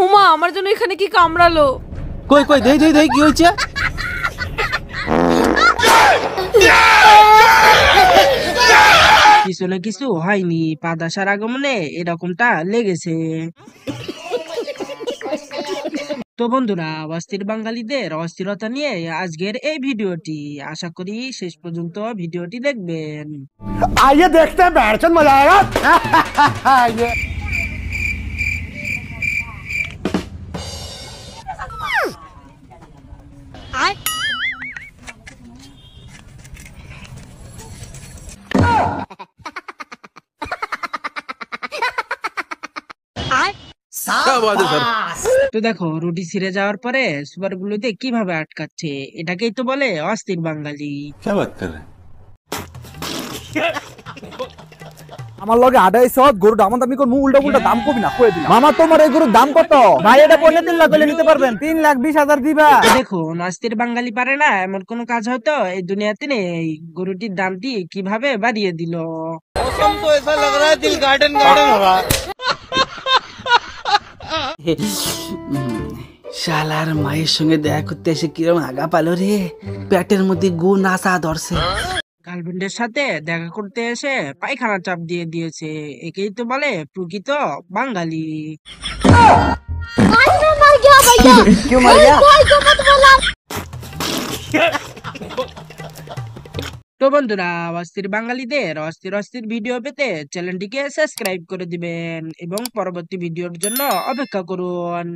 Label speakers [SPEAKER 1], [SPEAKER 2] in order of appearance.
[SPEAKER 1] উমা আমার জন্য এখানে কি কামড়ালো?
[SPEAKER 2] কই কই দেই দেই দেই কি হইছে?
[SPEAKER 3] পিছনে কিছু হয়নি, পাদাসার আগমনে এরকমটা লেগেছে। তো বন্ধুরা, অস্থির বাঙালিদের অস্থিরতা নিয়ে আজকের এই ভিডিওটি, আশা করি শেষ পর্যন্ত ভিডিওটি দেখবেন।
[SPEAKER 4] आइए देखते हैं बैठचंद मजा आएगा।
[SPEAKER 3] তো দেখো, রুটি ছিঁড়ে যাওয়ার পরে সুপার গুলোতে কিভাবে আটকাচ্ছে, এটাকেই তো বলে অস্থির বাঙালি।
[SPEAKER 4] আমার লগে আড়াইশ গরু দাম দামি কোন উল্টা উল্টা দাম কবি না কয়ে দিলাম। মামা তোমার এই গরুর দাম কত? ভাই এটা 3.5 লাখ নিতে পারবেন, 3,20,000 দিবা।
[SPEAKER 3] দেখুন, অস্থির বাঙালি পারে না এমন কোন কাজ হয়তো এই দুনিয়াতে নেই। গরুটির দামটি কিভাবে বাড়িয়ে দিল।
[SPEAKER 2] শালার মায়ের সঙ্গে দেখা করতে এসে কিরম আগা পালো রে, পেটের মধ্যে গু নাসা ধরছে।
[SPEAKER 3] গার্লফ্রেন্ডের সাথে দেখা করতে এসে পায়খানা চাপ দিয়ে দিয়েছে, একেই তো বলে প্রকৃত বাঙালি।
[SPEAKER 4] क्यों मर गया?
[SPEAKER 3] তো বন্ধুরা, অস্থির বাঙালিদের অস্থির অস্থির ভিডিও পেতে চ্যানেলটিকে সাবস্ক্রাইব করে দিবেন এবং পরবর্তী ভিডিওর জন্য অপেক্ষা করুন।